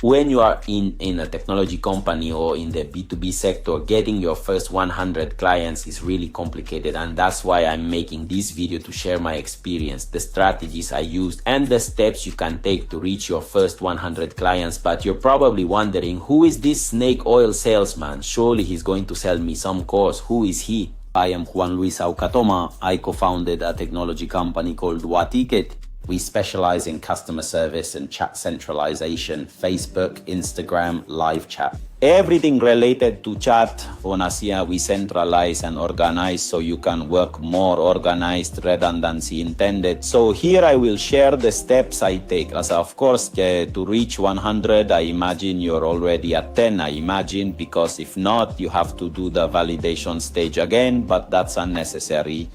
When you are in a technology company or in the B2B sector, getting your first 100 clients is really complicated, and that's why I'm making this video to share my experience, the strategies I used, and the steps you can take to reach your first 100 clients. But you're probably wondering, who is this snake oil salesman? Surely he's going to sell me some course. Who is he? I am Juan Luis Aucatoma. I co-founded a technology company called WhatTicket. We specialize in customer service and chat centralization, Facebook, Instagram, live chat. Everything related to chat on Asia, we centralize and organize so you can work more organized, redundancy intended. So here I will share the steps I take. As of course, to reach 100, I imagine you're already at 10, I imagine, because if not, you have to do the validation stage again, but that's unnecessary.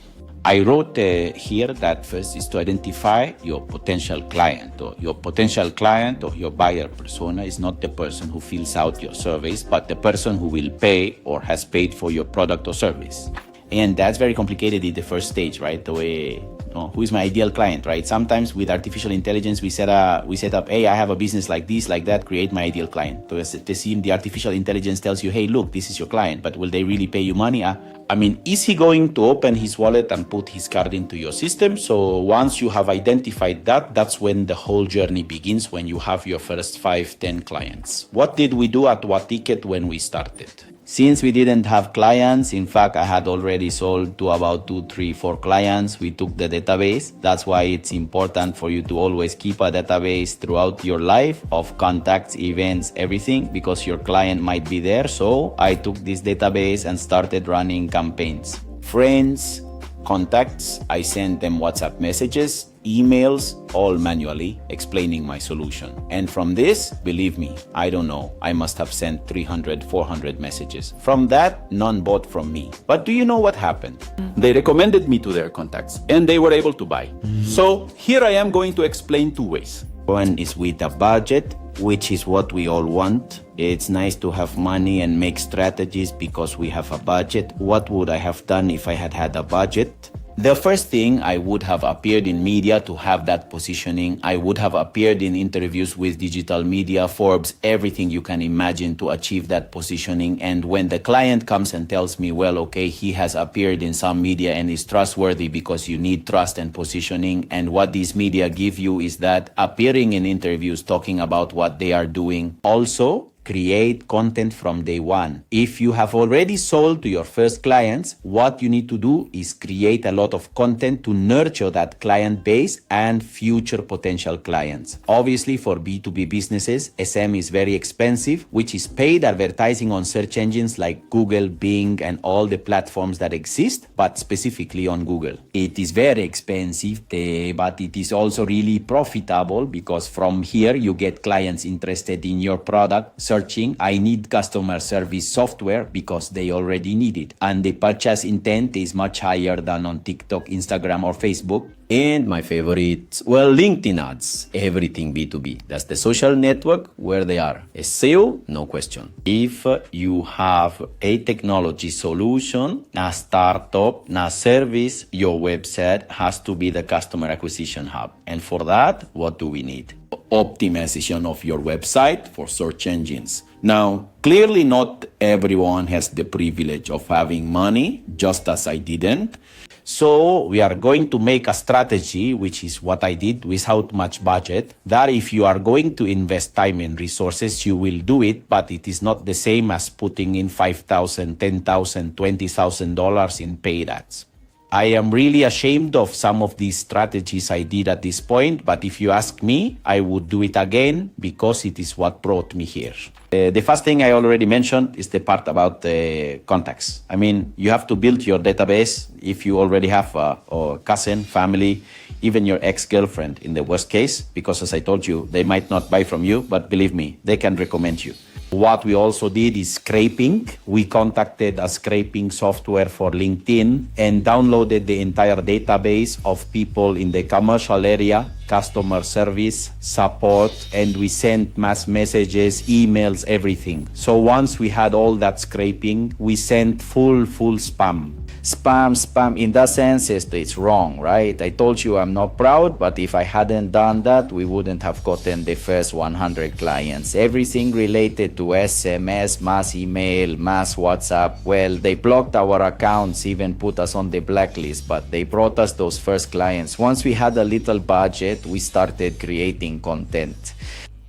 I wrote here that first is to identify your potential client. Or your potential client or your buyer persona is not the person who fills out your surveys, but the person who will pay or has paid for your product or service. And that's very complicated in the first stage, right? The way, who is my ideal client, right? Sometimes with artificial intelligence, we set up, hey, I have a business like this, like that, create my ideal client. The artificial intelligence tells you, hey, look, this is your client, but will they really pay you money? I mean, is he going to open his wallet and put his card into your system? So once you have identified that, that's when the whole journey begins, when you have your first 5-10 clients. What did we do at WhatTicket when we started? Since we didn't have clients, in fact, I had already sold to about 2, 3, 4 clients. We took the database. That's why it's important for you to always keep a database throughout your life of contacts, events, everything, because your client might be there. So I took this database and started running campaigns. Friends, contacts, I sent them WhatsApp messages, emails, all manually, explaining my solution. And from this, believe me, I don't know, I must have sent 300, 400 messages. From that, none bought from me. But do you know what happened? They recommended me to their contacts and they were able to buy. So here I am going to explain 2 ways. One is with a budget, which is what we all want. It's nice to have money and make strategies because we have a budget. What would I have done if I had had a budget? The first thing, I would have appeared in media to have that positioning. I would have appeared in interviews with digital media, Forbes, everything you can imagine to achieve that positioning. And when the client comes and tells me, well, okay, he has appeared in some media and is trustworthy, because you need trust and positioning. And what these media give you is that appearing in interviews, talking about what they are doing. Also, create content from day one. If you have already sold to your first clients, what you need to do is create a lot of content to nurture that client base and future potential clients. Obviously, for B2B businesses, SM is very expensive, which is paid advertising on search engines like Google, Bing, and all the platforms that exist, but specifically on Google. It is very expensive, but it is also really profitable, because from here you get clients interested in your product, searching, I need customer service software, because they already need it. And the purchase intent is much higher than on TikTok, Instagram, or Facebook. And my favorite, well, LinkedIn ads, everything B2B. That's the social network where they are. SEO, no question. If you have a technology solution, a startup, a service, your website has to be the customer acquisition hub. And for that, what do we need? Optimization of your website for search engines. Now, clearly not everyone has the privilege of having money, just as I didn't. So we are going to make a strategy, which is what I did without much budget, that if you are going to invest time and resources, you will do it, but it is not the same as putting in $5,000, $10,000, $20,000 in paid ads. I am really ashamed of some of these strategies I did at this point, but if you ask me, I would do it again, because it is what brought me here. The first thing I already mentioned is the part about the contacts. I mean, you have to build your database if you already have a cousin, family, even your ex-girlfriend in the worst case, because as I told you, they might not buy from you, but believe me, they can recommend you. What we also did is scraping. We contacted a scraping software for LinkedIn and downloaded the entire database of people in the commercial area, customer service, support, and we sent mass messages, emails, everything. So once we had all that scraping, we sent full spam. spam. In that sense, it's wrong, right? I told you I'm not proud, but if I hadn't done that, we wouldn't have gotten the first 100 clients. Everything related to SMS, mass email, mass WhatsApp, well, they blocked our accounts, even put us on the blacklist, but they brought us those first clients. Once we had a little budget, we started creating content.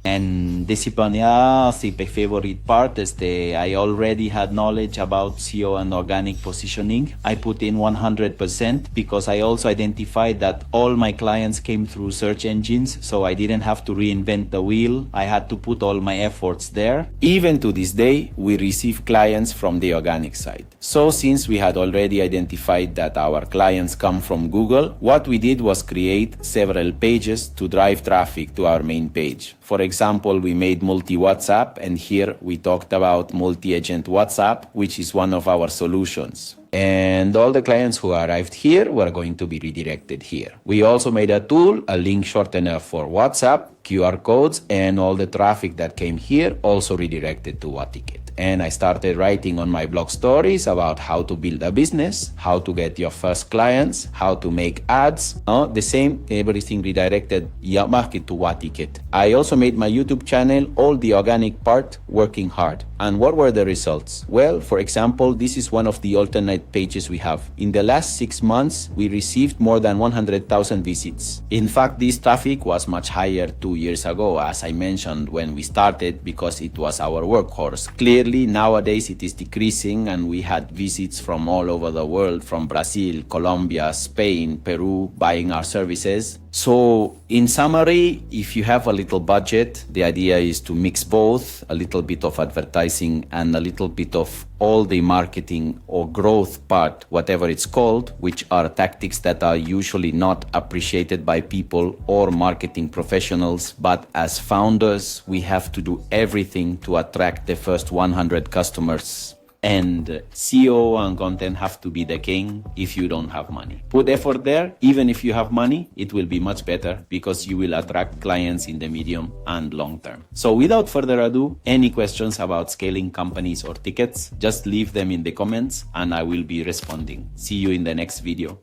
And disciplinea, the favorite part is I already had knowledge about SEO and organic positioning. I put in 100% because I also identified that all my clients came through search engines, so I didn't have to reinvent the wheel. I had to put all my efforts there. Even to this day, we receive clients from the organic side. So since we had already identified that our clients come from Google, what we did was create several pages to drive traffic to our main page. For example, we made multi-WhatsApp, and here we talked about multi-agent WhatsApp, which is one of our solutions. And all the clients who arrived here were going to be redirected here. We also made a tool, a link shortener for WhatsApp, QR codes, and all the traffic that came here also redirected to WhatTicket. And I started writing on my blog stories about how to build a business, how to get your first clients, how to make ads. The same, everything redirected your market to WhatTicket. I also made my YouTube channel, all the organic part, working hard. And what were the results? Well, for example, this is one of the alternate pages we have. In the last 6 months, we received more than 100,000 visits. In fact, this traffic was much higher 2 years ago, as I mentioned when we started, because it was our workhorse. Clearly, nowadays it is decreasing, and we had visits from all over the world, from Brazil, Colombia, Spain, Peru, buying our services. So in summary, if you have a little budget, the idea is to mix both, a little bit of advertising and a little bit of all the marketing or growth part, whatever it's called, which are tactics that are usually not appreciated by people or marketing professionals. But as founders, we have to do everything to attract the first 100 customers. And SEO and content have to be the king if you don't have money. Put effort there. Even if you have money, it will be much better because you will attract clients in the medium and long term. So without further ado, any questions about scaling companies or tickets, just leave them in the comments and I will be responding. See you in the next video.